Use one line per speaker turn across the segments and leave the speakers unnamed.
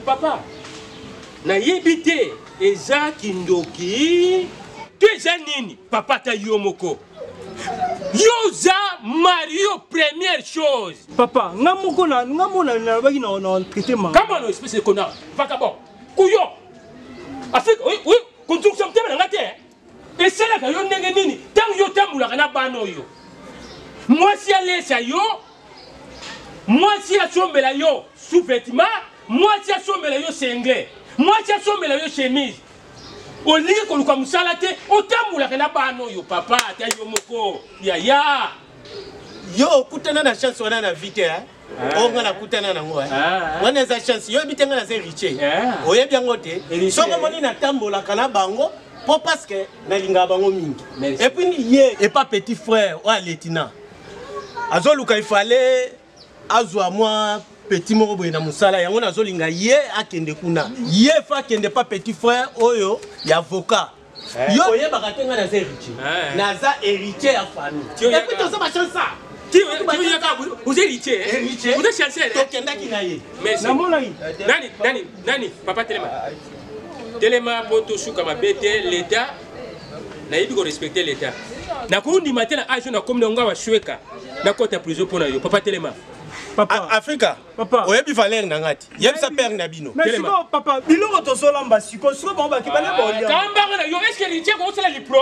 Papa, na yebite eza kindoki tu eza nini papa ta yomoko yoza Mario première chose
papa ngamoko na ngamona na baki na traité ma
comment no espèce de connard paka bon kuyo Afrique oui construction teme na ngate et c'est là que yo ndenge nini tant yo tambula kana bano yo moi si alesa yo moi si asombela yo sous-vêtement moi si asombela yo sengle moi si asombela yo chemise olingi koluka musala te otambula kana bano yo papa ta yo moko ya
yo okutana na chance wana na vite hein onga na kutana na ngo hein wana za chance yo bitenga na se riche oyebi yango te soko moni na tambola kana bango pour parce que na linga bango mingi et puis ye et pas petit frère ou lieutenant azoluka il fallait azwa moi petit moko boye na musala yango na zolinga ye akende kuna ye fa kende pas petit frère oyo ya avocat yo oyeba katenga na se héritier na za héritier ya famille et puis to ça ba chance ça
tu vous héritier vous êtes chanceux
to kenda kina ye
merci nani papa telema poto shuka mabete l'état na yibi ko respecter l'état na ko ndi matin na age na comme na ngawa shweka na kota prison pona yo papa telema
papa Africa papa oyebi valeur na ngati yebisa père na bino
telema papa biloko to solamba siko siko ba ba kibale ba olia
kamba na yo est-ce que héritier ko sala lipro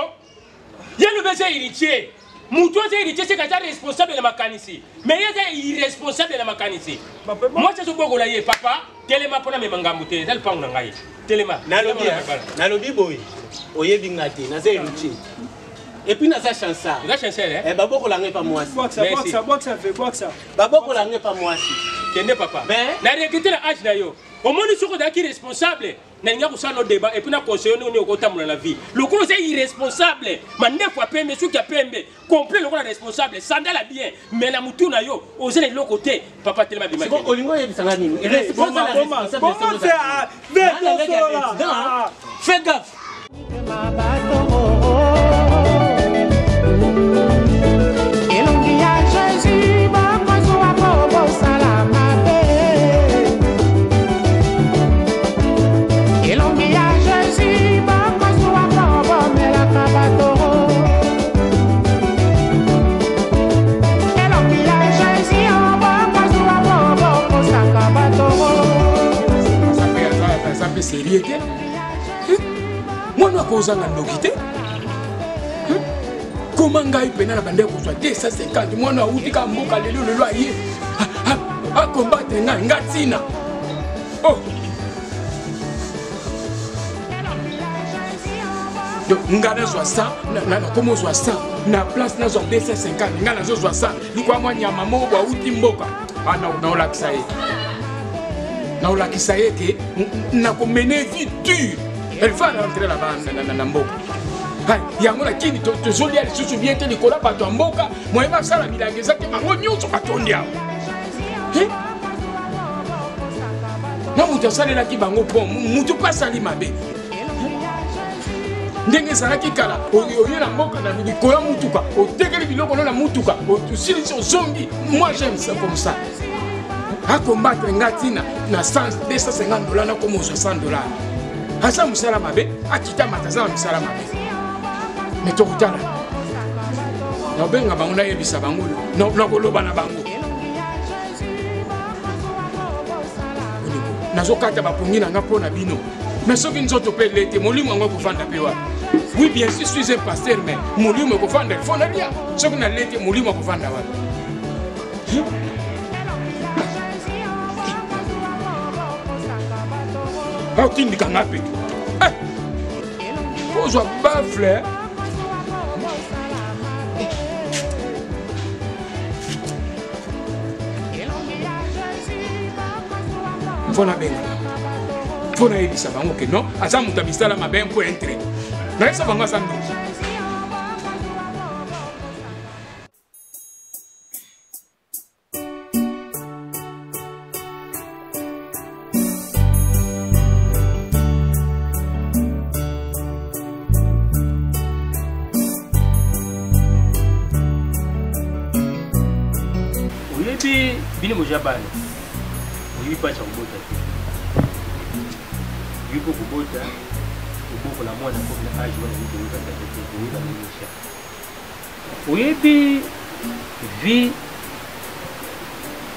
yenu bese héritier mutu ose héritier c'est kaza responsable de makanisi mais il est irresponsable de la makanisi moi c'est boko la ye papa telema pona me mangambu te dal pangu na ngai telema
nalobi boy oyebi ngati na ze héritier et puis na sa chance
la chance
eh baboko la ngepa moi
ça
baboko la ngepa moi
kende papa na regretter la âge na yo au moins soko daki responsable na nga kusana débat et puis na conseiller nous ko tamula la vie le ko c'est irresponsable mande fois pembe suki pembe complet le ko responsable sandala bien mais na mutu na yo ozele le côté papa telema bima
bon olingo yebisanga nini fais gaffe
sérieux moi na kozanga ndokité comment ngai pena na bande ko soit 250 moi na utika mboka lelo aye à combattre Ngatina. Oh. Donc, ngana soit 100, comment soit 100, na place na soit 250, ngana soit 100, likwa mwa nyama mo wa uti mboka. Ah na ola kisaye. Na ola kisaye ke na ko mener vie dure. Elle va rentrer là-bas na mboka. Hai, yango la kini to zoli ali susu bien te likola bato mboka, moi ba sala bilangeza ke bango nyonso batondia. Na mutu salela ki bango pom, mutu pas sali mabe. Ndenge saraki kala oyo na mboka na likola mutuka otekeli biloko na mutuka otusili sur zombie. Moi j'aime ça comme ça. À combattre Ngatina na 250 $, na comme 60 $. Asa musala mabe akita mataza musala mabe. Mais to kutala na benga bango na yebisa bango na koloba na bango nazokata bapungi na nga pona bino. Mais soki nzoto pe lete molimo ngo kufanda pe wa. Oui bien sûr, je suis un pasteur mais molimo kufanda fona lia. Soki na lete molimo kufanda wa. How tindi kangapi? Ozwa bafle. Fona benga. Fona ebisa bango ke non, aza mutu abisala mabe mpo entre. Na esa bango sandu.
Oyebi bini mojabana. Oyebi pa chambota. Yuko kubota uboko la mwana kwa na aji wana yuko yuko yuko yuko. Oyebi vi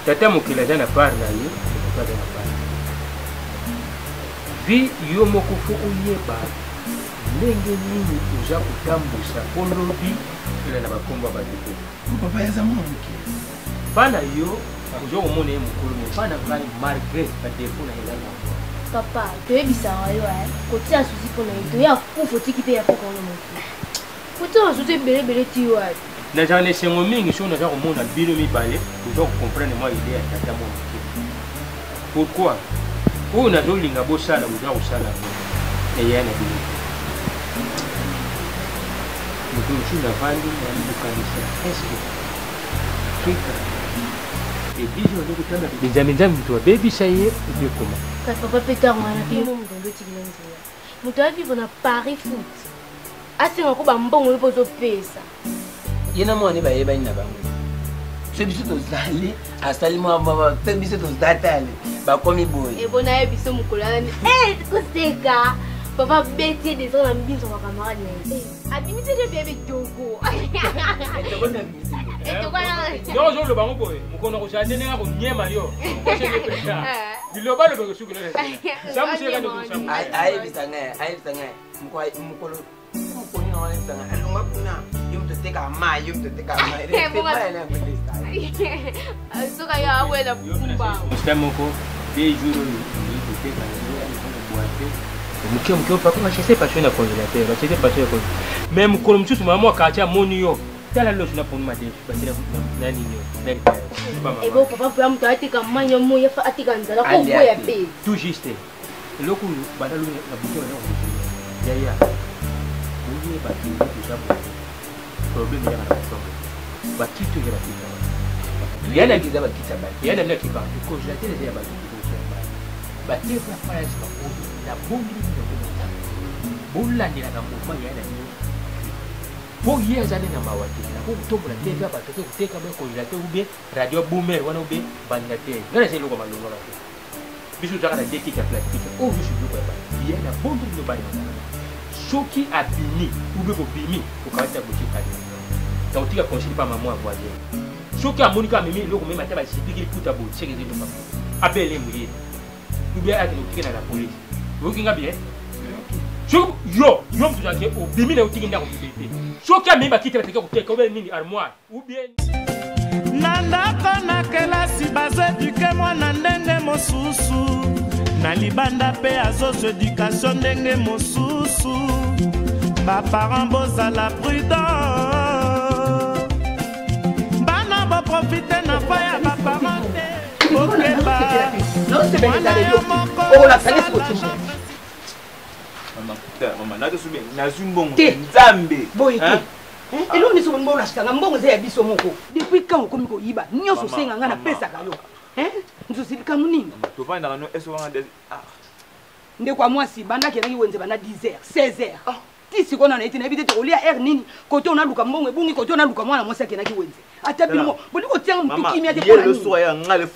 tata mokila dana parla yo tata na parla. Vi yo mokufu uyeba ndenge nini uza kutambusa kolobi ila na bakomba batiko.
Papa ya zamani.
Bana yo uzo omone mukuru me bana ngani malgré ba defo na elana.
Papa, tu es bizarre, quand tu as souci pour nous, tu as un faut que tu aies fait comme nous. Pourtant, je suis belé, tu as.
Na jane sengo mingi so na za komona bino mibale uzo comprendre moi idée ya tata mo. Pourquoi? O na dolinga bosala uzo usala. Eyana bino. Mutu chuna vandi na mukanisa. Est-ce que et puis on est au temps de Benjamin mtu wa baby saye ndio koma.
Papa Peter mwana bino mdondo tikilenzo. Mtu wa vivre na Paris foot. Ati ngako ba mbongo yo pozo pesa.
Yena mwana ba yeba ina bango. Sebiso to zali asali mwa sebiso to datale ba komi boy.
E bona yebiso mukolani. Koseka. Papa beti des gens en bise sur camarade. Abimisi de bébé Togo.
Non, je le bango boy. Mukono ko jardin nga ko nyema yo. Ko se le pesa. Biloba le bego suku le. Samu se ka no samu.
Ai bisanga. Mukolo mukoni na wale bisanga. Alonga kuna. Yum to teka mai. Re pe mai na ngolista.
Soka ya awela kumba.
Mustamoko des jours ni teka ni boite. Mukio pa ko chese passion na congélateur. Chese passion ko. Même mukolo msusu mama akacha moni yo. Tala lo suna pour madé parce que na ninyo.
Et bon papa peut amta atika manya mo ya fa atika nzala ko boya pe.
Tout juste. Loko badalu na buto na ko. Ya. Uye ba ki tu sabu. Problème ya na ko. Ba ki tu ya na yana kiza ba kitaba. Yana na kiba. Ko jate ya ba ki tu ya ba. Ba ki fa fa ya ba ko. La bombi de ko. Bulla ni na mo yana ni. Pour hier j'allais dans ma voiture, la pour tomber la télé parce que tu sais quand même congélateur ou bien radio boomer ou bien bandinateur. Là c'est le comme le nom là. Bisu tu as la déki qui a plastique. Oh je suis le quoi. Il y a la bombe de bain. Choki a bini ou bien bimi pour quand tu as bouché ta vie. Donc tu as conseillé pas maman à voisin. Choki a Monica mimi le comme matin va se piquer pour ta bouche, c'est que c'est pas. Appelez moi. Ou bien avec nous dans la police. Vous qui bien? Yo tu as dit au bimi na utiki ndako bébé. Choka mimi bakita bateka kuteka ou bien nini armoire ou bien
Nandako na kelasi bazoeduke mwana ndenge mosusu na libanda pe azozo éducation ndenge mosusu baparent bozala prudent bana baprofite na pa ya baparent te okeba mwana yo moko
Maman, Nazumbo, Nzambe.
Elo ni somo mbona shikanga mbongo ze ya biso moko. Depuis quand on komiko yiba, nyoso senga ngana pesa kayo. Nzosibika munini.
To vanda no eso wanga de
nde kwa mwasi banda kenaki wenze bana 10h, 16h. Tisi kona na eti na ebite to olia air nini? Koto na luka mbongo ebungi koto na luka mwana mwasi kenaki wenze. Ata bino, bodi ko tianga mtu kimia te
kwa nini? Yelo so ya ngale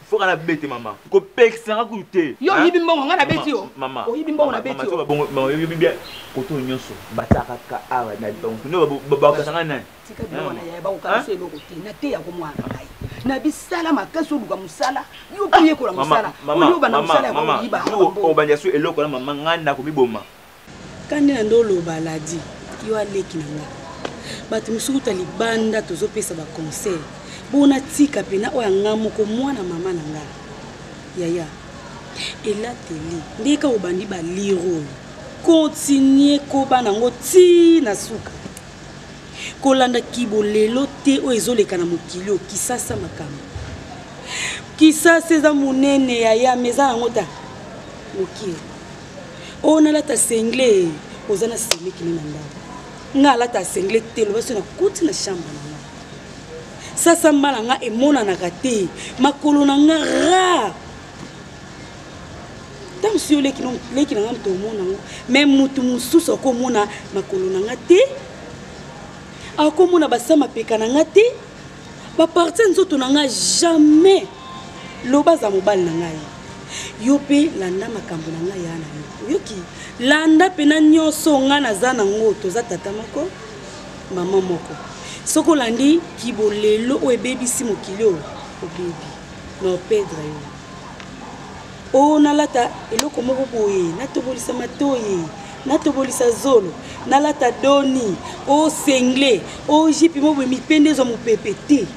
faut qu'on a bête maman. Ko pek ça coûter.
Yo yibi mbongo ngana beti yo.
Maman.
O yibi mbongo na beti yo.
Maman yibi bien. Koto nyonso bataka ka awa na donc no ba ka sanga na.
Tika bino na ya ba ko ka so eloko te na te ya ko mwana kai. Na bisala makaso luka musala. Yo kuye ko la musala. Yo bana musala ya ko yiba.
O banya so eloko na maman ngana ko miboma.
Kandi na ndolo baladi yo aleki nanga. Batu musukuta libanda tozo pesa ba conseil. Bona tika pena oya ngamoko mwana mama nanga yaya ela teli ndeka obandi ba liro continuer ko bana ngo ti na suka kolanda kibolelo te o ezoleka na mokili kisasa makambo kisasa za munene yaya meza nango ta mokili ona lata sengle ozana sengle kini nanda nga lata sengle te lo baso na kuti na shamba na sasa malanga emona na kate makolo na nga ra tam si ole kino leki na nga mto mona ngo même mutu mususu ko mona makolo na nga te ako mona basama peka na nga te ba partir nzoto na nga jamais loba za mobali na nga yo pe landa makambo na nga yana yo yoki landa pena nyoso nga na za na ngo to za tata moko mama moko soko landi kibolelo o ebebisi mokili o obebi na opedra yo o nalata eloko moko boye natobolisa matoye natobolisa zolo nalata doni o sengle o jipi mobo mipende zo mopepe te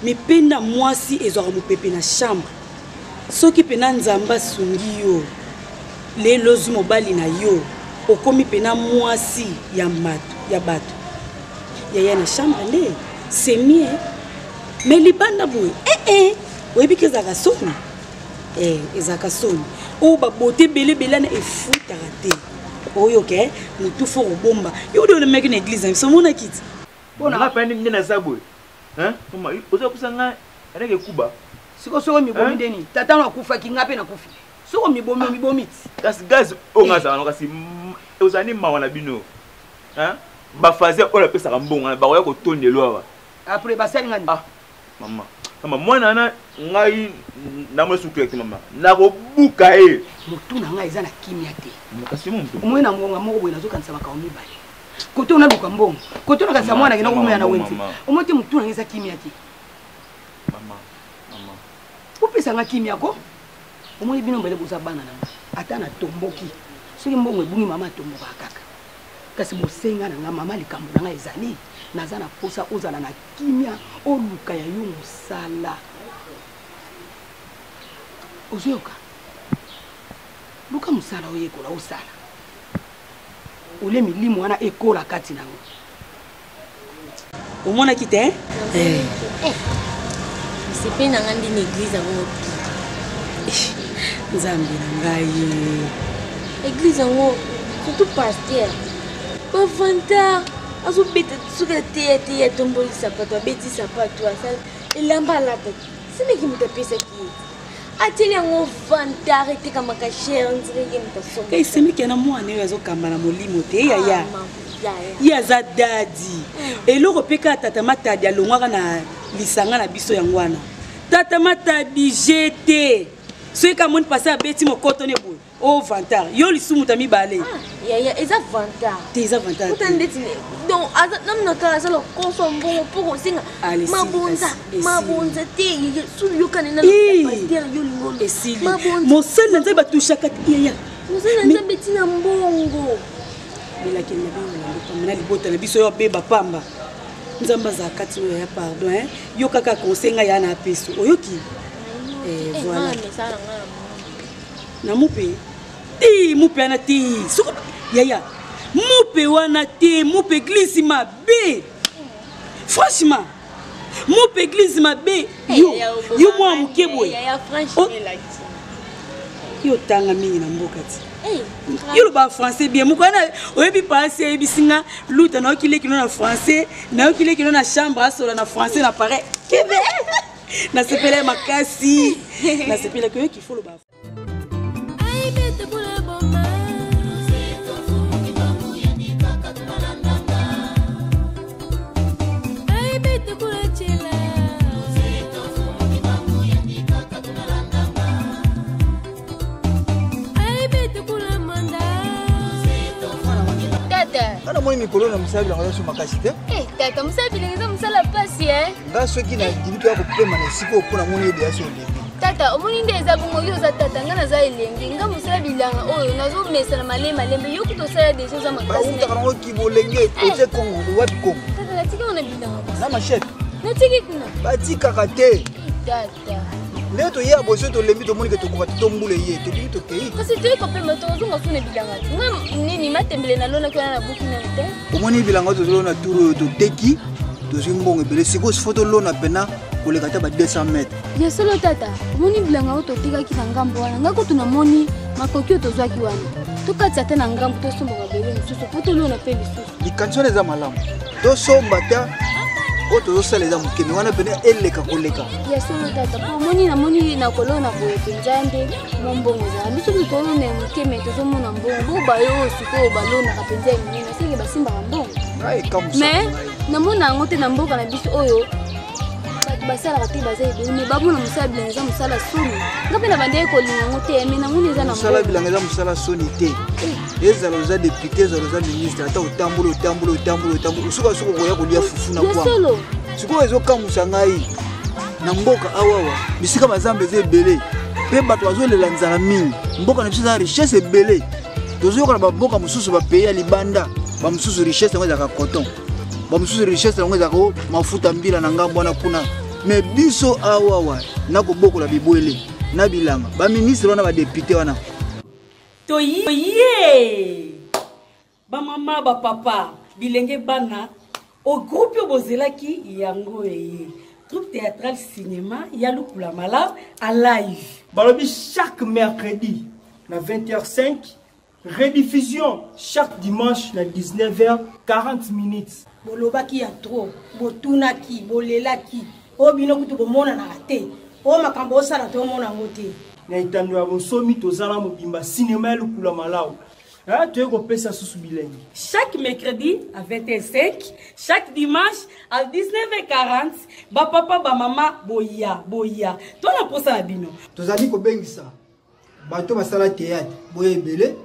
mipenda mwasi ezwaka mopepe na chambre soki pena nzamba sungi yo lelo zu mobali na yo okomi pena mwasi ya mato ya bato yaya na chambre ne c'est mieux mais libanda boy oyebi ke ezaka soni ezaka soni o babote bele na efutaka te oyo ke mutu fo kobomba yo de meki na église so mona kiti
bona ngapani mnena zabwe mama oza kusanga reke kuba
siko mibomi deni tata na kufa kingape na kufi siko mibomi
kasi gaz ongaza no kasi ozani mawana bino ba fazer ola pesa kambonga ba waya ko tondelo awa
après ba sali ngani
mama mwana na ngai na mo sutu mama na ko buka
mutu na ngai za na kimia te
kasi muntu
omwe na ngonga moko boye nazo kanisa maka omi bale koto na luka mbongo koto na kanisa mwana kina kumya na wenzi omote mutu na ngai za kimia te
mama
upesa nga kimia ko omwe bino mbele buza bana na ata na tomboki soki mbongo ebungi mama tomboka kaka kasi mosenga na nga mama likambo na nga ezali naza na posa ozala na kimia oluka ya yo mosala ozoyoka luka mosala oyekola osala ole milimo wana ekola kati nango
omonaki te
sepe na nga ndi na église yango
nzambe na ngai
église yango surtout pasteur bavanta azobeta soki te atombolisa sapato abeti sapato asala elamba alata semeki moto apesaki ete ateli yango vantare etekamaka chere nzireke moto asomba
esemeki na mwana oyo azokamba na molimo te yaya ye aza dadi eloko mpe kaka tata matadi alongwaka na lisanga na biso yango wana tata matadi jete soki kamoni pase abeti mokoto ne boye o vantar yo lisumu ta mibale
yaya eza vantar
te eza vantar
uta ndeti donc namna kala sala koso mbongo poko singa mabonza te sulu yokane na pasteur yo lingolo
esili mosali nzai batushaka yaya
mosali nzai betina mbongo
belaki na bingo na libota na biso yo beba pamba nzamba za kati ya pardon hein yo kaka conseil nga ya na peso oyoki voilà na mupe mupe ana ti soko yaya mupe wana te mupe église ma be franchement mupe église ma be yo moi mukebo
yaya franchement
yo tanga mingi na mboka ti yo ba français bien mukwana oyebi passé bisinga luta na okile kino na français na okile kino na chambre asola na français na paraît kebe na sepele makasi na sepele que qu'il faut le ba
Ana moi mikolo na musabi la ngalo makasi te.
Tata musabi lenza musala pasi
Nga soki na dibitu ya kopema na siko pona moni ebe ya so lebi.
Tata omoni ndeza bongo yo za tata ngana za elengi nga musabi langa oyo nazo mesa na malemba yo kuto sala des choses makasi.
Ba uta kana ki bolenge oje Kongo wapi Kongo.
Tata natika ona bilanga.
Na machette.
Natiki kuna.
Batika kate.
Tata.
Leto ya boso to lembi to moni ke to ko to mbule ye to bimi to kei.
Kasi tu ko pema to zo ngosune bilanga. Nga nini matembele na lona kana na buki na te.
Omoni bilanga to lona turu to teki to zimbongo bele siko photo lona pena koleka ta ba 200 mètres.
Ya solo tata. Omoni bilanga to tika ki na ngambo wana. Nga ko tuna moni makoki to zwaki wana. To katsa tena ngambo to somba ba bele nsusu photo lona pe lisusu.
Dikansone za malamu. To somba ta oto sala za mukeni wana pene eleka koleka.
Ya solo tata po moni na kolona ko penjande mombongo za biso bitolo na mukeme to zo mona mbongo ba yo siko balona ka penja mini na senge basimba mbongo.
Ai kamusa.
Mais na mona ngote na mboka na biso oyo basala ka tiba za ibe ni babu na musala bilanga za musala soni. Ngape na bande ko linga ngote mais na ngoni za na
musala bilanga za musala soni te. Ezalo za député ezalo za ministre ata otambulo usuka koya kolia fufu na kwa. Siko ezo kamusa ngai na mboka awawa bisika bazambe ze ebele pe bato bazolela nzala mingi mboka na biso za richesse ebele tozoyoka na bamboka mosusu bapays ya libanda bamosusu richesse yango ezalaka coton bamosusu richesse yango ezalaka mafuta mbila na ngambo wana kuna me biso awawa nakobokola bibwele na bilanga baministre wana badepute wana
toye bamama bapapa bilenge bana au groupe bozelaki yango eye troupe théâtrale cinéma yalukula mala à live
balobi chaque mercredi na 20h05 rediffusion chaque dimanche na 19h40
bolobaki ya trop botunaki bolelaki obino kutu bomona na te o makambo osala to mona ngote
na itando ya bonsomi tozala mobimba cinéma yalukula malao.
Chaque mercredi à 21h05, chaque dimanche à 19h40, ba papa ba mama boya. Tona posa na bino.
Tozali ko bengisa. Bato basala théâtre, boye belé.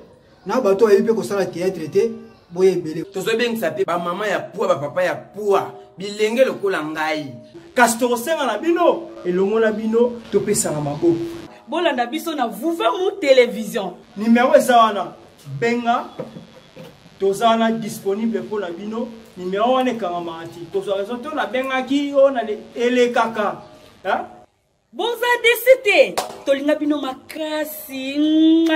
Na bato ayipe ko sala théâtre te, boye belé.
Tozo bengisa pe ba mama ya poa, ba papa ya poa. Bilenge lokola ngai.
Castor senga na bino, elongo na bino to pesa na maboko.
Bolanda biso na Vuvamu télévision.
Numéro ezawana. Benga tozana disponible pour la bino numéro wana kangamati tozo to na benga ki ona ele kaka hein
bonza décité tolinga bino makasi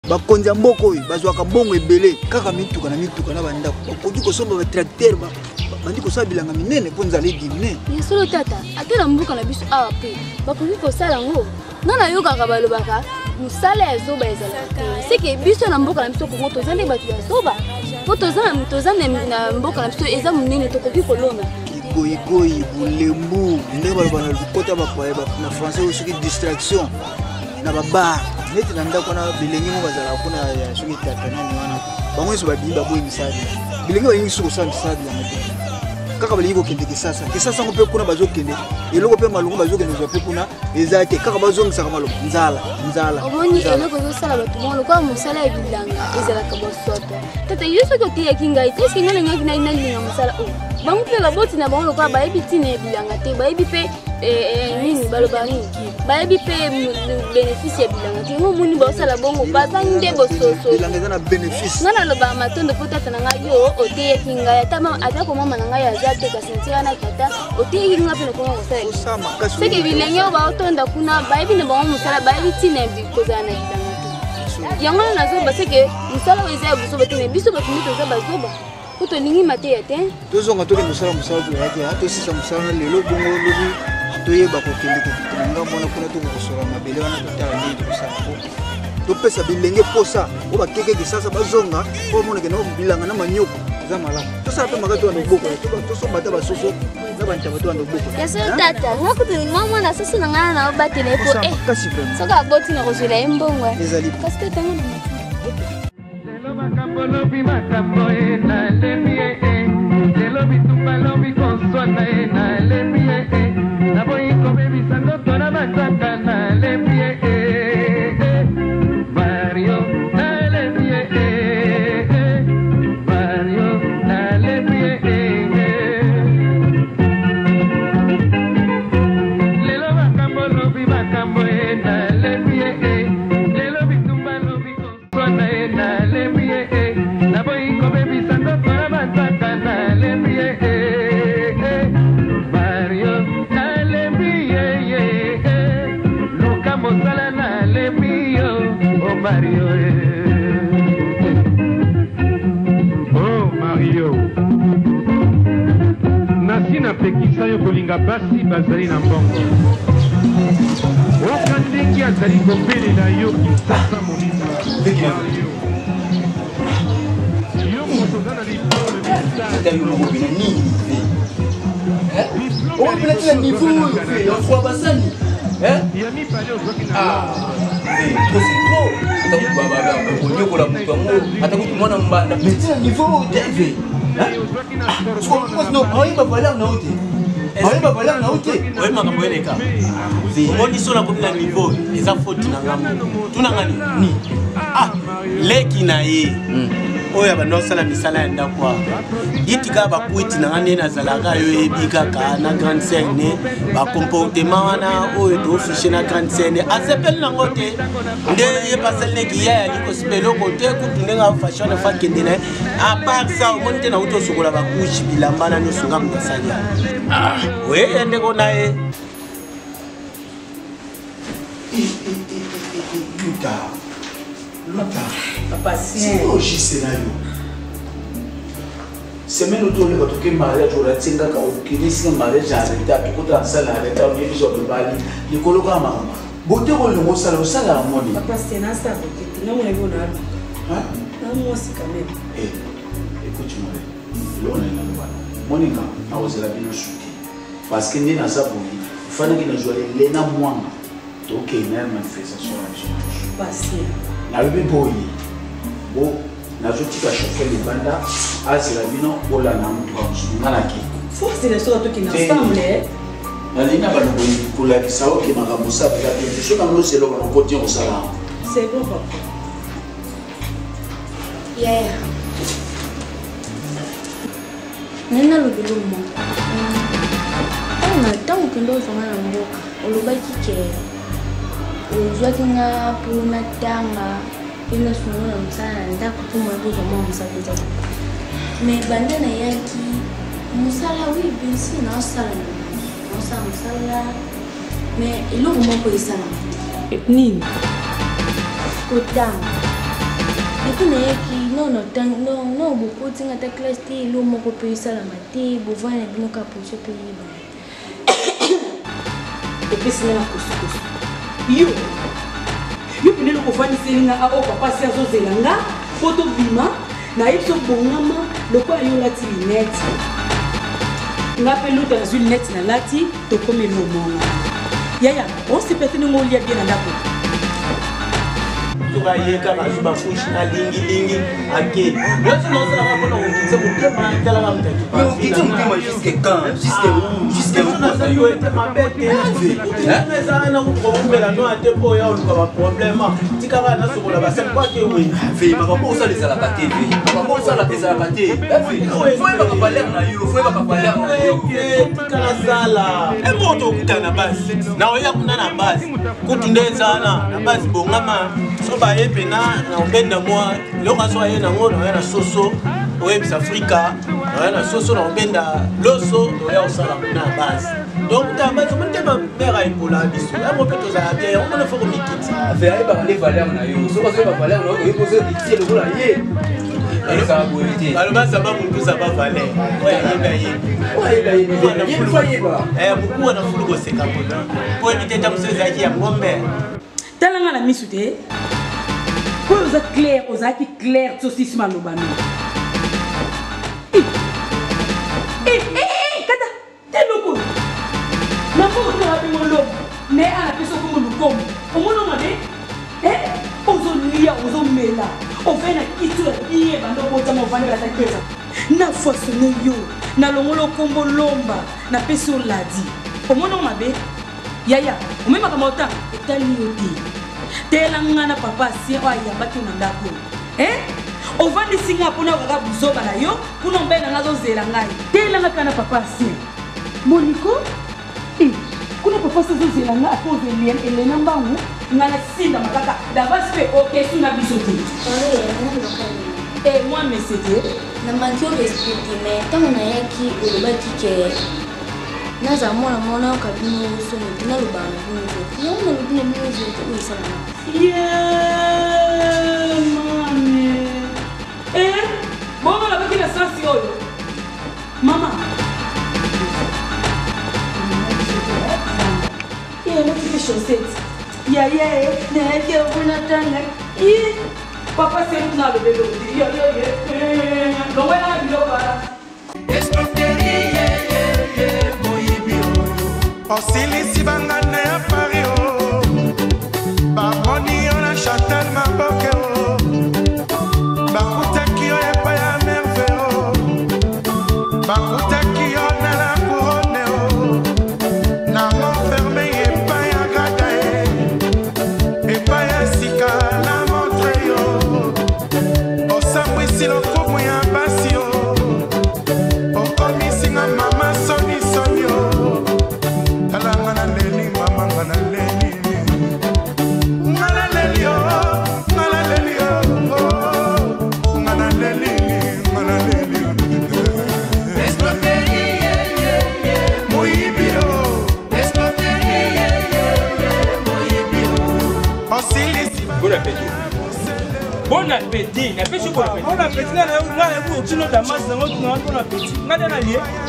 bakonzi ya mboka oyo bazwaka mbongo ebele kaka mituka na bandako bakoki kosomba batracteur bandi kosala bilanga minene mpo nzala edimine
yesolo tata ate na mboka na biso awa mpe bakoki kosala ngo nga nayokaka balobaka mosala ya zoba ezalaka te seke biso na mboka na biso kongo toza nde bato ya zoba po toza na mboka na biso eza monene tokoki kolona
igoyigoyi bulembu ndenge baloba na lokota bapaya na français oyo soki distraction na babar neti na ndako wana bilenge mo bazalaka mpona ya soki tatanani wana bango nyonso babimi baboyi misadi bilenge balingi soki kosala misadi yango te kaka balingi kokende kisasa ngo mpe kuna bazokende eloko mpe malungu bazokende zwa mpe kuna eza te kaka bazongisaka maloba nzala
omoni eloko ezosala bato moko lokola mosala ya bilanga ezalaka bosoto tata yo soki oteyaki ngai te eske ngai nangaki nalinga mosala oyo bango mpe baboti na bango lokola bayebi ntina ya bilanga te bayebi mpe nini baloba nini bayebi mpe bénéfice ya bilanga te ngo moni baosala bongo bazangi nde bososo
bilanga eza na bénéfice
nga naloba matondo mpo tata na ngai yo oteyeki ngai ata komama na ngai aza te kasi wana tata oteyeki nga mpe nakoma kosala seke bilenge oyo baotonda kuna bayebi na bango mosala bayebi ntina kozala na bilanga te yango wana nazoba seke mosala oyo eza ya bozoba te na biso bato mbi toza bazoba po tolingi mateya te
tozonga toke mosala toyaki tosisa mosala lelo bongo lobi toyeba kokende kokitana ngambo wana kuna tokokosola mabele wana totala ndenge tokosala po topesa bilenge posa oyo bakekeki sasa bazonga po omonake na bilanga na manyoko eza malamu tosala mpe makati wana oboko tosobata basoso na bantaba to wana oboko
yaso tata ngakutolinga mwana soso na ngana na obatela po soki aboti na kozwela ye mbongo
ezali
kasi tetanga na
lelo makambo lobi makambo e na lembi lelo bitumba lobi konswana e na lembi na boyi kobebisa ndoto na mataka na lembi Mario na lembi Mario na lembi lelo makambo lobi makambo e na lembi lelo bitumba lobi konswana e na lembi na boyi kobebisa ndoto na mataka na lembi Mario na lembi luka mosala na lembi oh Mario oh Mario nasi napekisa yo kolinga basi bazali na mbongo oka ndenge azali kobelela yo kisasa monima Mario yo moto oza na libono
mobina nini obila tila niveau oyo ofwa basani atanyokola moto yango atakuti mwana mbanda metina niveau oyo teve aoyeba valeur na ote aoyeba valeur na ote
oye makambo eleka omoni so nakobila niveau eza foti na ngambo tunangani leki na ye oyo abanda osala misala ya ndako awa itika bakwiti na nga nde nazalaka yo yebi kaka na grande scène bakomportema wana oyo toofishe na grande scène asepeli nango te nde ye pasele neki ya yali kosipeloko te kutu ndenge afashion afa kende na ye apart sa omoni te nauti osokola bakushi bilamba na nyonso nga mnasali oye ndeko na ye
c'est logique scénario semaine autour de votre mariage au Ratinga au Kinis mariage arrêté à tout dans ça arrêté au début de Bali les colocs à maman beauté au le sala au sala harmonie
papa c'est na ça beauté non on est bon là moi c'est quand même
écoute-moi l'on est là Monica a osé la bien chuter parce que n'est dans ça pour lui il fallait qu'il nous joue les na moi donc il y a une manifestation
passé
na bébé boy bo nazotika chauffer les banda azela bino olana mutu amusungana ki
force de sorte qui n'ensemble
nalina balongo kolakisa oke makambo osabela te so nango seloko na kotia kosala
c'est bon papa
yeah nena lobelo moko ona ntango okende ozonga na mboka olobaki ke ozwaki nga mpona tanga mpe nasunango na mosala na ndako mpo moya kozwama mosala eza mais banda nayaki mosala wi bisi naosala mosala mais eloko moko esalama
nini
kotanga epi nayaki no bokotinga ta classe te eloko moko mpe esalama te bovana na bino ka poso mpe yeba
epesinga na kosukosu yo pene loko vandiselinga o papa si azozela nga po tobima nayebi so bongama lokola yo olati linete nga mpe luta nazwi linete nalati tokomi lomonga yaya osepete ndenge olia bie na ndako
tobayeka bazwi bafushi na lingilingi ake nyonso naosalaka mpona kokitisa c'est mon thème, mais
tu me jusqu'à quand? Jusqu'à
Africa, na soso na obenda loso oya osala na base. Donc ta base on te ma mère ay kola biso. Ya mo peto za bien, on ne faut que mikiti.
Ave ay ba les valeurs na yo. So ko ba valeur na yo ko so di le kola ye. Ele ça bo été. Alors ba ça ba mu ça ba valeur. Ouais, ye ba. Beaucoup na fulu ko seka bona. Pour éviter ta mse za ya ngombe.
Talanga na misute. Ko za clair, ozaki clair saucisse malobano. Kata, t'es loco. Ma femme te rappelle mon lobe. Mais à la personne comme nous comme. Au moins on m'a dit, ozolia, ozomela. On fait na kitu ya bando bota mo vanda la tête. Na façonné yo, na longolo kombo lomba, na peso ladi. Au moins on m'a dit, yaya, on même comme autant, etali yoti. Telanga na papa si wa yambaki na ndako. On va les signer pour nous regarder buzoba na yo pour nous ben na zo zela ngai telanga kana papa si Monico kuna papa zo zela ngai pour venir Elena mbangu ngana sinda makaka d'avance fait OK sous na bisoté moi mais c'était
na manqué au respect mais tant on a yaki au baki que naza mona mona kabino so na lo bangu yo na lo bine mo zo ko isala bon, on a vu la sensation. Maman. Il y a une petite chaussette. Il y a papa, c'est une dans le vélo.
Bon appétit, bon appétit,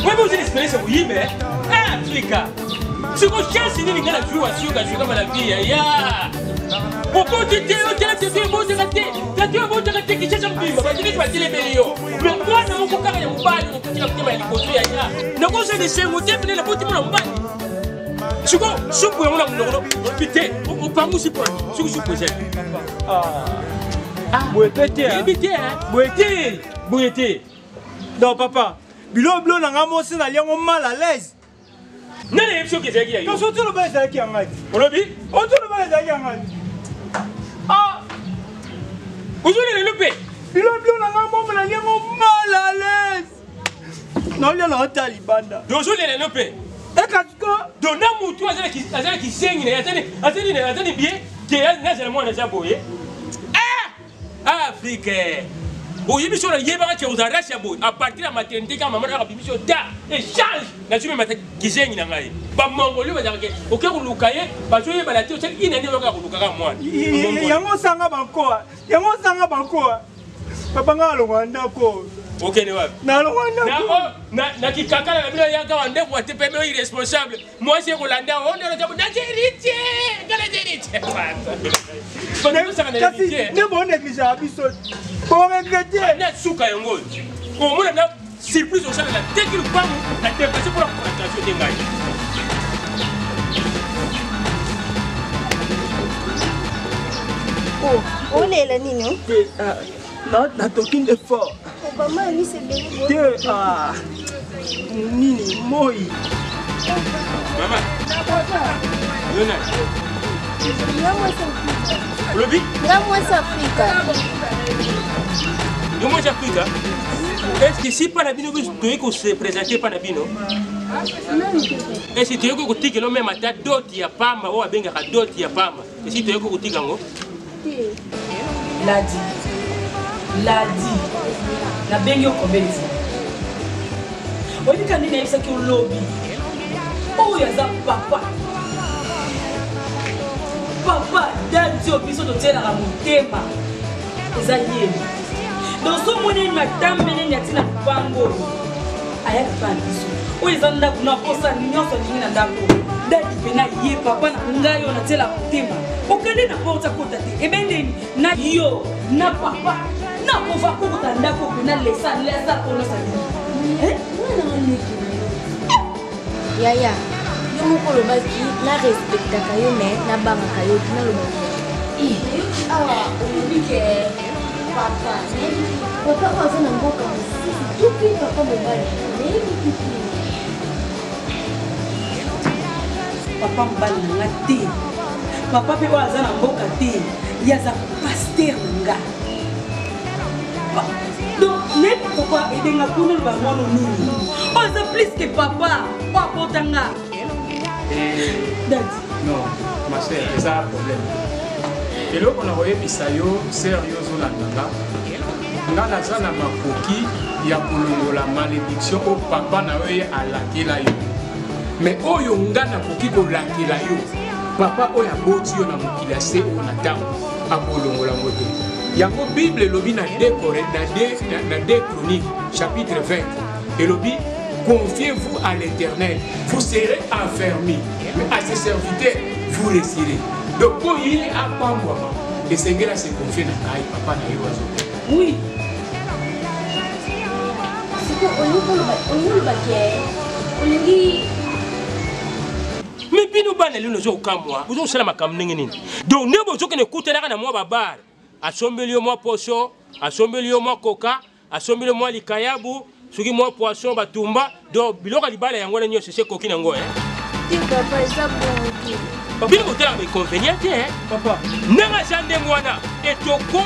vous espérez oui, mais Africa. Si vous cherchez une grande jouation, comme la vie, pourquoi tu t'es bon de rater, tu es bon de rater qui cherche un film, tu vas dire les millions. Le roi n'a pas encore un bail, on peut dire que tu vas construire ailleurs. Ne conseille de chez vous, tu es la beauté de mon bail. Tu vois, je peux vous dire, on parle aussi pour ce que je peux dire. Bouété.
Non, papa. Bilo blo nanga mosi na liango mal à l'aise.
Nene yepso ke zaki ayo.
Ko so tolo ba zaki angati.
Olobi?
O tolo ba zaki angati.
Ozuli le lope.
Bilo blo nanga momo na liango mal à l'aise. Non liango na talibanda.
Ozuli le lope.
Ekatuko
dona mutu azala ki sengi na azali bien ke nazala mwana za boye. Afrique. Oui, mais sur le yéba qui vous arrache à bout. À partir de la maternité, quand maman a bibi sur ta échange. La suite m'a qui j'ai une nangaï. Pas mongolais va dire OK vous lukaye parce que yéba la tête c'est inani va vous lukaka moi.
Yango sanga banko. Papa ngalo wanda ko.
OK ne va. Na ki kaka na bila yaka wande kwa tepe me irresponsable. Moi c'est Rolanda on est là dans héritier.
Ne bon négligé abiso. Pour regretter.
Na suka yango. Au moins na surprise au sein de la tête qui pas la dépassé pour la présentation des gars.
Oh, on est là nino.
Non, na talking de fort.
Papa, moi, ni c'est bien.
Ah, Nini, moi.
Maman. Lionel. Lobby?
Moi, c'est Africa.
Moi, c'est Africa. Est-ce que si Panabino veut se présenter Panabino? Est-ce que tu as dit que même à d'autres, il y a pas ma ou à Benga d'autres, il y a pas ma. Et si tu as dit que
l'a dit. La Benga combien de fois? On dit qu'il y a ça qui est au lobby. Oh, il y a ça, papa. Papa, Daddy, au biseau de terre à la montée. Les alliés. Dans ce moment, il y a une bango. Il y a une bango. Où ils ont pour ça, ils ont papa, n'a la aucun n'a pas sa côte. Et bien, na yo, na papa, na pova kota ndako na lesa pour le salut.
Yaya, yo moko lo baki na respecta kayo mais na banga kayo na lo baki. Ah, obike papa. Papa kwa na mboka. Tupi papa mobali.
Papa mbali na te. Papa pe waza na mboka te. Yaza pasteur nga. Donc n'importe quoi et denga pour nous va moi nini. On se plus que papa. Papa tanga. Daddy.
Non, ma soeur, c'est ça le problème. Et là on a voyé bisayo sérieux olandanga. Ngana sana makoki ya kolongola malédiction au papa na we alakela yo. Mais oyo ngana koki kolakela yo. Papa oyo aboti yo na mokila se on attend akolongola ngote. Yango Bible lobi na 2 Chroniques chapitre 20. Et lobi confiez-vous à l'Éternel, vous serez affermis. Mais à ses serviteurs, vous réussirez. Donc pour y aller à Pambouama, et c'est que là c'est confié dans la papa na yo.
Oui.
Mais bino bana lino zo kamwa buzo sala makam ningini donc ne bozo kene kutela na mwa babar asombeli mwa poso asombeli mwa koka asombeli mwa likayabu suki mwa poisson batumba donc biloko libala yango na nyose se koki nango
Ti papa eza bon.
bino kutela ba inconvénient papa nanga jande mwana etoko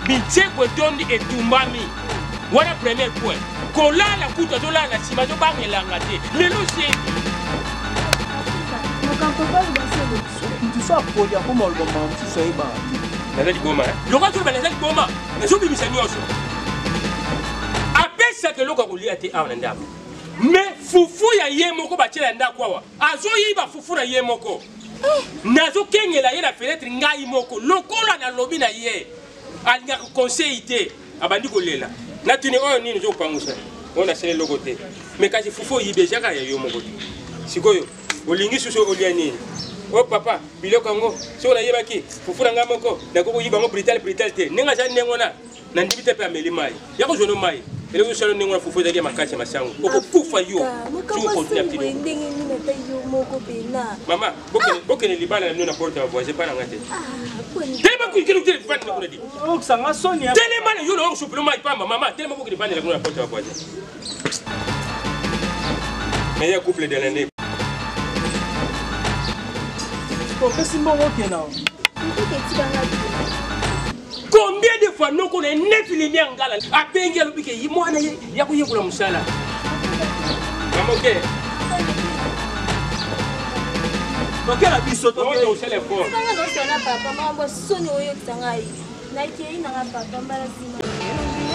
biteko tondi etumbami wana premier point kolala kuta dolala sima zo bangelanga te lelo c'est
tu sais poli a como le moment tu sais ba
nazali boma loka to ba nazali boma nazo bimisa nyoso apesa ke loka kolia te awa ndaba mais fufu ya ye moko ba tela ndako awa azo yiba fufu na ye moko nazo kengela ye na fenêtre ngai moko lokola na lobi na ye alinga conseil te abandi kolela na tuni oyo nini zo pangusa ona sele logo te mais kasi fufu yibe jaka ya yo moko sikoyo olingi suso olia nini oh papa biloko ngo so na yebaki fufura nga moko nakoko yiba ngo brital te ninga ja nengona na ndibite pe ameli mai yako jono mai ele ko salo nengona fufu zaki makasi masango okufa yo tu continue petit
ndenge nini na yo moko pena
mama bokene libala na porte ya voisin pa ngate tellement que kilo tele fani na di
o sanga sonia
tellement yo lo supplément mai pa mama tellement bokene fani na porte ya voisin mais ya couple de l'année. Combien de fois nous connaissons 9 lignes en gala à Benga le piqué, moi il y a pour la musala. Maman ok.
Ok la biso to
on se les fort.
Papa maman soni oyo tsangai. Na kei na papa mbala sima.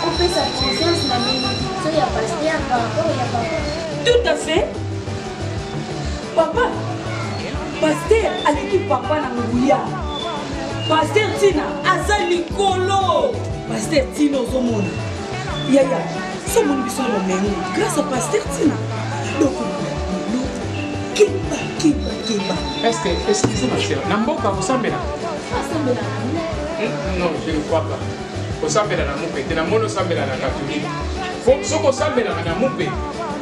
On fait sa conscience na bénédiction ya pasteur par rapport ya papa.
Tout à fait. Papa pasteur aleki papa na nguya. Pasteur Tina azali kolo. Pasteur Tina ozomona. Yaya, so mon biso mo mengo grâce à pasteur Tina. Donc Kiba.
Est-ce que excusez-moi cher, namboka osambela.
Osambela.
Non, je ne crois pas. Osambela na mupe, te na mono osambela na catholique. Faut soko osambela na mupe,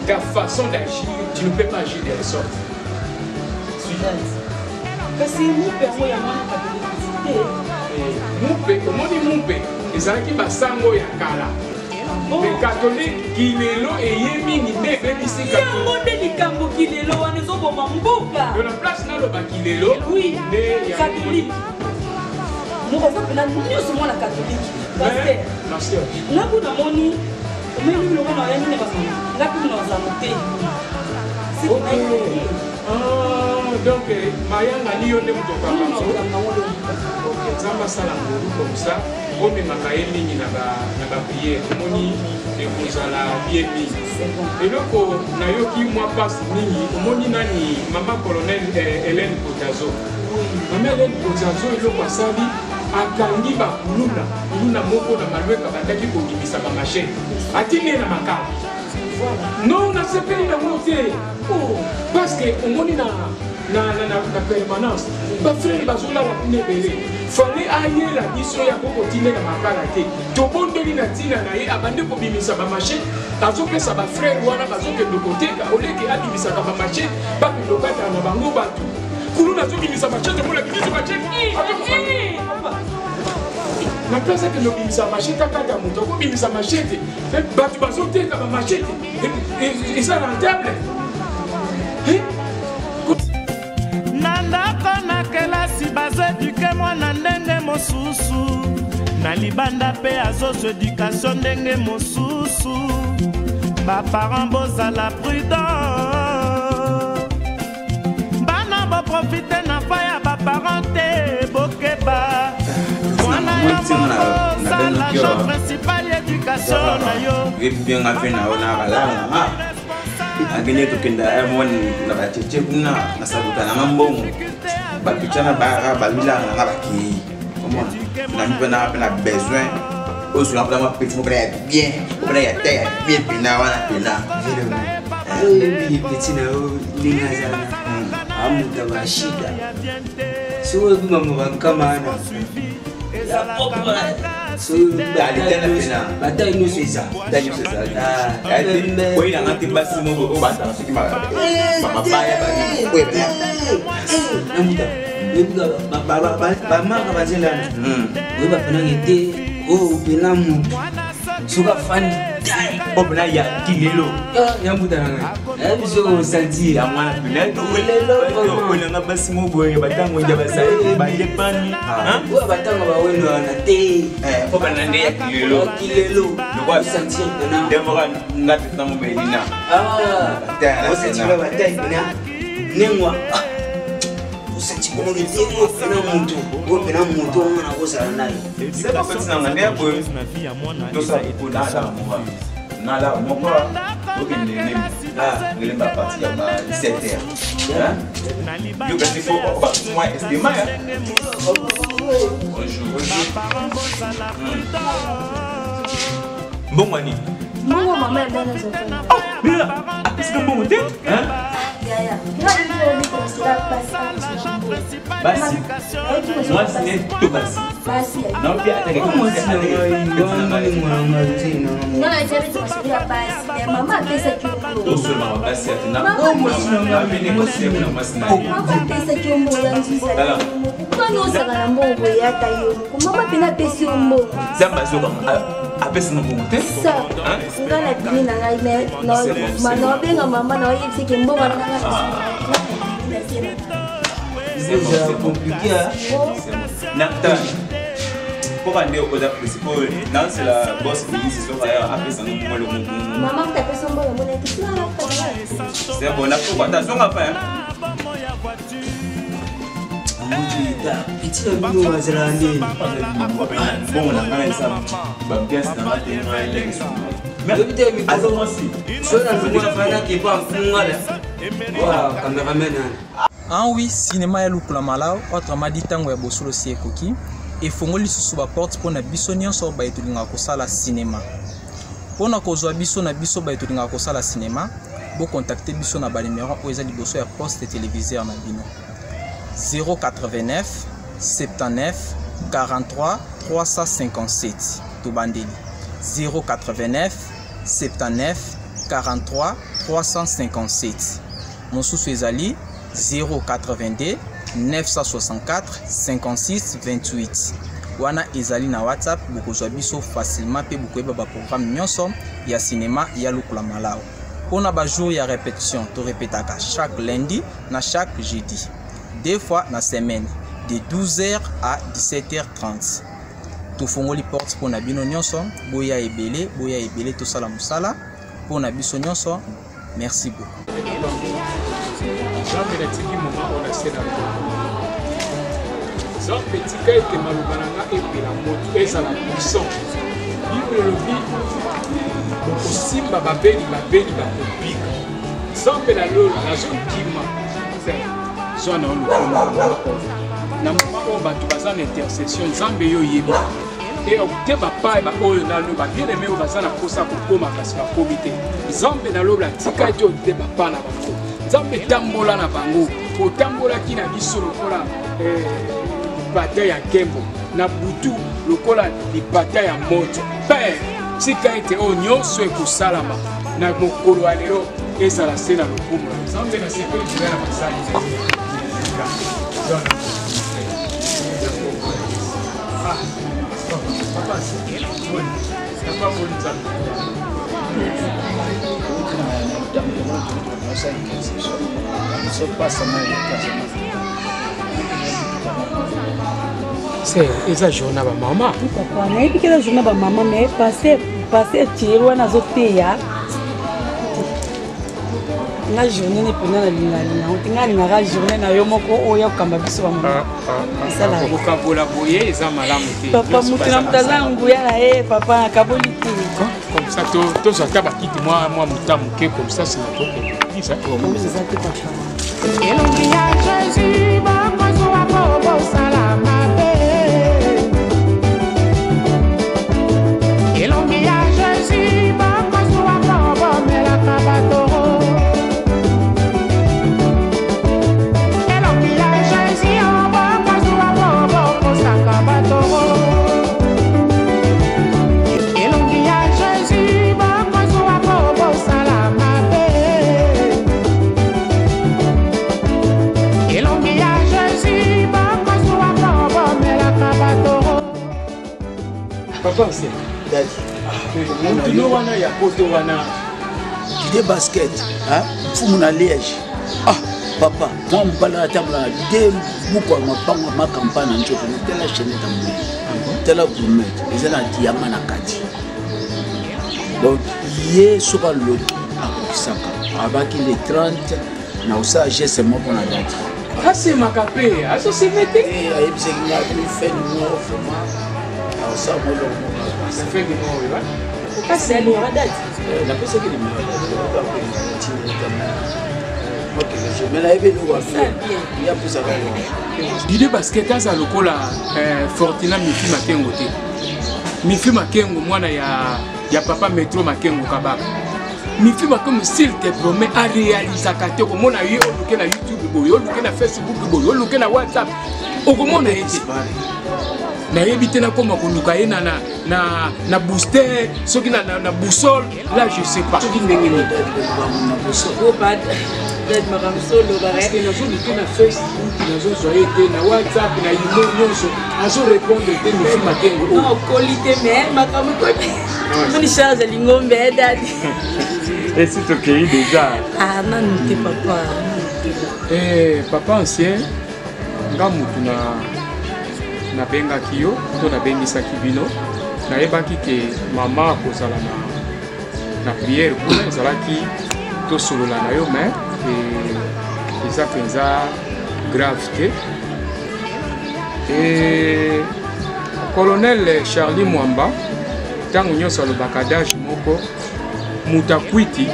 ta façon d'agir, tu ne peux pas agir de la sorte.
Kasi mupe ngo ya mwana catholique.
Mupe, omoni mupe, ezalaki basango ya kala.
mais catholique kilelo eyemi ni nde ebebisi
yango nde likambo kilelo wana ezoboma mboka
de la place naloba kilelo
oui catholique moko aza mpena nyonso mwana catholique paster nga kuna moni omemi biloko na ya nini basana nga mpe mina bazamo te
donc mayanga ni yo nde motokabango nzambe asala ngolu comme ça omemaka ye mingi na bapriere omoni ekozala bie mingi eloko nayoki mwa mpasi mingi omoni nani mama colonel Hélène Kotazo mama Hélène Kotazo eloko asali akangi bakuluna moko na malweka bandaki kobimisa bamashine atindi ye na makala non nasepeli nango te parce que omoni na permanence bafrere bazolawa kuna ebele fale ayela biso ya kokotindela makala te tobondeli na ntina na ye abandi kobimisa bamashine azopesa bafrere wana bazokende koteka oleke abimisaka bamashine bakende okatala na bango bato kulu nazobimisa mashine tomona bimiso mashine na place akende obimisa mashine kakaka moto akobimisa mashine te bato bazoteka bamashine te eza rentable
na ndako na kelasi bazoeduke mwana ndenge mosusu na libanda mpe azozwa edukation ndenge mosusu baparent bozala prudent bana boprofite na fa ya baparent te bokeba mwana ya mokosa l'agent principal ya edukation na yo
agene tokenda emoni na bacheche kuna na sabuka na mambongo bapichana bara balula na baki na mpe na besoin au sur la petit mo bien au ya terre bien pina wana pina
petit na lingaza amuda bashida so bimamo bankama na so bata ino seza
oui na ngati basi mo bata siki mabaya bani kwebya
namuta lebuka bamaka bazelana weba pena ngete o pena mu suka fani
opena ya kilelo
ya mutana ebiso santi
ya mwana pena lelo na basi mo boye batango nja basai ba depani
wa batango ba wendo na te
opena nde ya kilelo
kwa santi pena
demora ngati na mo medina
o santi ba batai pena nengwa usati kono ngiyengo pena muntu wo pena muntu wana kozala naye
seba patina ngande boye dosa ipodala mo nala moko okende ne ngele ba parti ya ba 17h yo kasi fo ba moi estima ya bonjour mbongo ni
mbongo mama ya bana zoto
bila apesi mbongo te
ya
basi moi c'est tout basi
basi
non pia atake
ngana jabe tumasubira basi mama pesa kiungo
to seulement basi atina amene kosi kuna masina
mama pesa kiungo ya nzisa kwani osaka na mbongo yata yo mama pena pesa mbongo
zamba zo apesi mbongo te
sa ngana bini na ngai me no benga mama na yesi ke mbongo na ngai
c'est compliqué
Nata pour aller au côté principal non c'est la boss qui dit c'est ça après ça nous prend le monde
maman t'as fait son bon mon équipe
c'est bon là pour attention à faire
petit ami wazalani
bon on a quand ça ba guest dans la télé
mais peut-être mi azoma si so na ngwa fana ke pa ngala wa cameraman
Ah oui, cinéma ya lukula malao autrement dit tango ya bosolo si ekoki efongoli susu ba porte pona biso nyonso ba etulinga kosala cinéma pona kozwa biso na biso ba etulinga kosala cinéma bo contacter biso na ba numéro o eza liboso ya poste téléviseur na bino 089 79 43 357 to bandeli 089 79 43 357 mosusu ezali 082 964 56 28 wana ezali na WhatsApp bokozwa biso facilement pe bokoyeba ba programme nyonso ya cinéma ya Lukula Malao. Pona ba jour ya répétition to répétaka chaque lundi na chaque jeudi, 2 fois na semaine de 12h à 17h30. To fongoli porte pona bino nyonso boya ebele to sala musala pona biso nyonso. Merci beaucoup.
Ça petit cas était maloubananga et puis la moto et ça la puissance. Il le vit. Donc simba babeli ba kopika. Ça peut la lolo la zone kima. C'est zone on le na moment on va tout ça l'intercession Nzambe yo yebi. Et au te papa ba oyo na lo ba bien aimé o bazana kosa ko koma kasi ba komité. Nzambe na lo la tika jo te papa na ba. Nzambe tambola na bango. O tambola ki na biso lokola bataille ya Kembo na butu lokola li bataille ya moto père tika ete o nyonso ekosalama na mokolo ya lelo ezala se na lokumu Nzambe na sepeli na basali papa c'est eza journée ba maman
papa na yebi kela journée ba maman mais passer tirwa na zoteya na journée ne pena na linga on tinga na journée na yo moko oya kamba biso ba maman sala
ko kabola boye eza malamu te
papa mutina mtazangu ya papa na kaboli te
comme ça to ça ba kiti moi mutamu ke comme ça c'est notre qui ça
comme ça te papa
elongi ya Jésus ba kwazo wa bobo salama elongi ya Jésus ba kwazo wa bobo mela kabatoro elongi ya Jésus ba kwazo wa bobo kosaka batoro elongi ya Jésus ba kwazo wa bobo salama be elongi ya Jésus ba kwazo wa bobo mela kabatoro.
Papa c'est Moutino wana ya koto wana
de basket fumu na liège papa moi mbala tabla de buko mapanga makampana njoto tela chaîne tamu tela gourmet ezana diamant na kati donc ye soka loki akisaka abaki le 30 na usa geste moko na date
c'est makapé aso se mete
ayebise nga ni fait no vraiment ça molo
ça fait que moi ouais
c'est le date
la personne qui est mais là il y a plus à faire
Dide basket aza lokola Fortina Mifi Makengo te Mifi Makengo mwana ya papa Metro Makengo kabaka Mifi Makengo s'il te promet à réaliser kate ko mona yo luke na YouTube boyo luke na Facebook boyo luke na WhatsApp okomona ete na yebite na koma koluka ye na booster soki na boussole là je sais pas soki ndenge ni
peut-être madame solo
parce que nazo luke na Facebook nazo soye te na WhatsApp na imo nyonso azo répondre te Mifi Makengo
non qualité mais makamu ko moni charge lingombe dadi
et si tu cueillis déjà
non te papa
papa ancien nga mutu na bengaki yo to na bengisaki bino nayebaki ke mama akozala na prière kuna ezalaki tosolola na yo mais eza mpenza grave te colonel Charlie Mwamba ntango nyonso alobaka dage moko mutu akwiti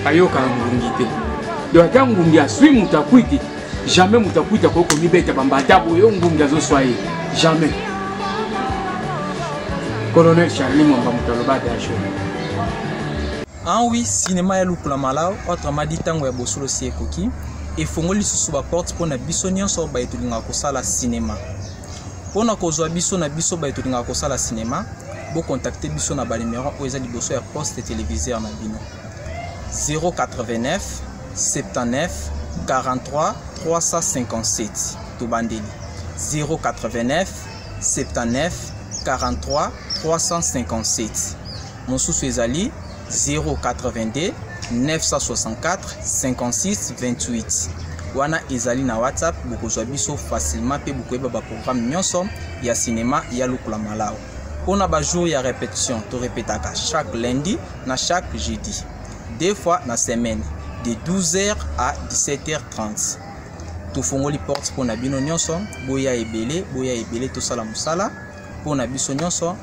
ayoka ngungi te donc ata ngungi aswi mutu akwiti jamais mutakuita ko komibeta bambata boyo ngungi azoswaye jamais colonel Charlie Mwamba mutaloba dajo
oui cinéma ya Lukula Malao autrement dit tango ya bosolo si ekoki efongoli susu ba porte pona biso nyonso ba etulinga kosala cinéma pona kozwa biso na biso ba etulinga kosala cinéma bo contacter biso na ba numéro o eza liboso ya poste téléviseur na bino 089 79 43 357 Tobandeli 089 79 43 357. Mosusu ezali 082 964 56 28. Wana ezali na WhatsApp bokozwa biso facilement pe bokoyeba ba programme nyonso ya cinéma ya Lukula Malao. Pona ba jour ya répétition, to répétaka chaque lundi na chaque jeudi. 2 fois na semaine de 12h à 17h30. To fongoli porte pona bino nyonso, boya ebele to sala musala pona biso nyonso.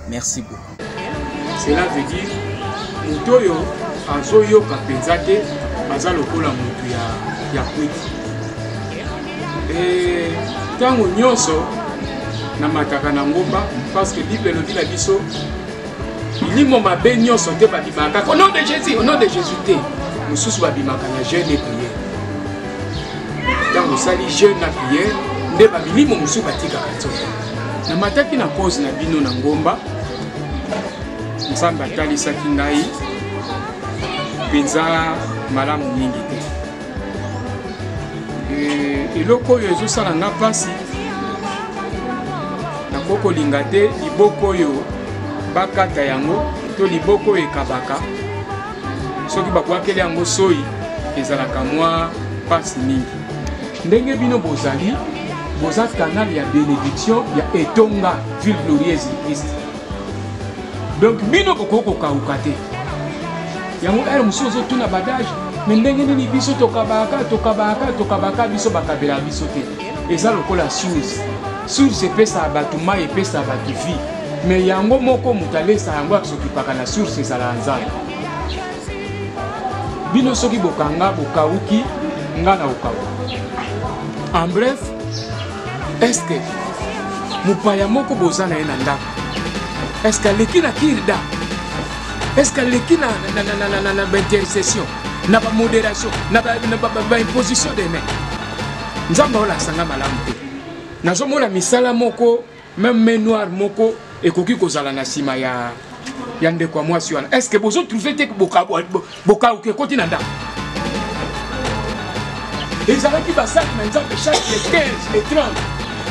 Merci beaucoup.
Cela veut dire mutoyo azoyoka penza te baza lokola mutu ya kwiti. Tango nyonso na mataka na ngomba parce que Bible elobi na biso bilimo mabe nyonso te babimaka au nom de Jésus te mosusu babimaka na jeûne et prière. Tango osali jeûne na prière nde babilimo mosusu batikaka nzoto na mataki na cause na bino na ngomba. Nzambe atalisaki ngai mpenza malamu mingi te. Eloko oyo ezosala nga mpasi nakokolinga te liboko oyo bakata yango to liboko oyo ekabaka soki bakwakeli yango soyi ezalaka mwa mpasi mingi. Ndenge bino bozali boza canal ya bénédiction ya etonga ville glorieuse de Christ. Donc bino kokokauka te yango ere mosusu ozotuna badage me ndenge nini biso tokabaka biso bakabela biso te eza lokola source epesaka bato mai epesaka bato vie me yango moko moto alesa yango akisokipaka na source ezala nzambe. Bino soki bokanga bokauki nga na okauka. En bref, est-ce que mopaya moko boza na ye na ndako? Est-ce qu'elle est na kirda? Est-ce qu'elle est na intercession, na modération, na imposition des mains? Nzamba ola sanga malamu te. Nazomona misala moko, même main noire moko ekoki kozala na sima ya ndeko ya mwasi wana. Est-ce que bozo trouver te boka uke koti na ndako? Ezalaki basali na nzambe chaque les 15, les 30.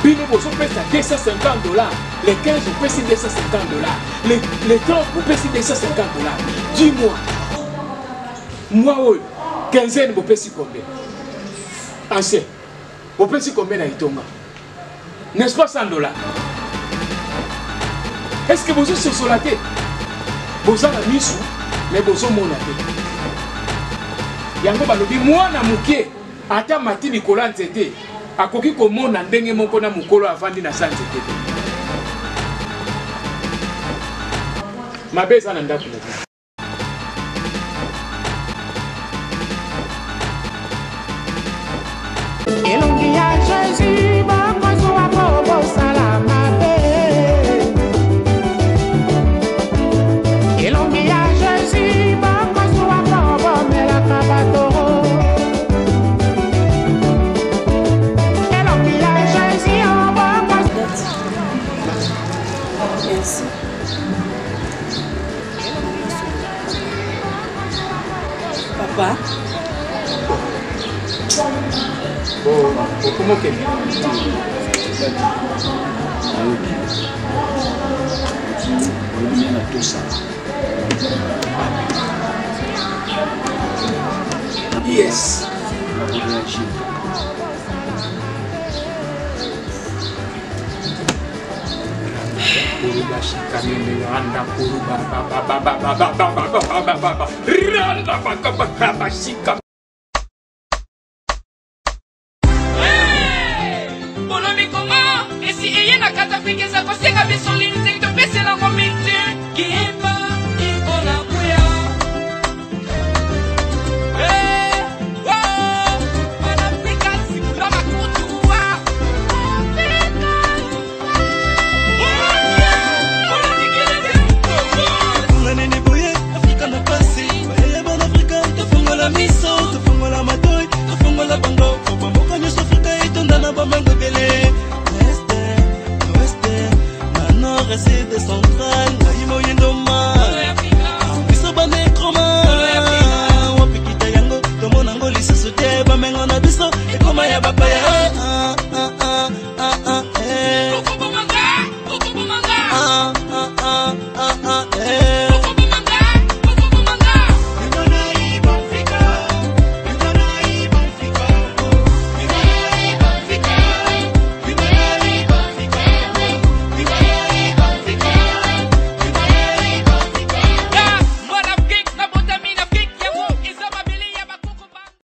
Bino bozo pesa $250. Les 15 vous payez $250. Les 30 vous payez $250. Dis-moi. Moi, 15 vous payez combien? Ancien. Vous payez combien à Itonga? N'est-ce pas $100? Est-ce que vous êtes sur la tête? Vous avez mis sous, mais vous avez mon tête. Yango balobi moi na muke ata mati Nicolas Nzete akoki komona ndenge moko na mukolo avandi na sanze tete. Mabeza na ndako na
elongi ya Jésus bakozwa bobo salama be. Elongi ya Jésus bakozwa bobo melaka batoro. Elongi ya Jésus bakozwa.
Merci. Papa.
Comment que yes.
Bonomi comment? Et si ayez na katapike sa kosenga biso linzeng to pese la momite.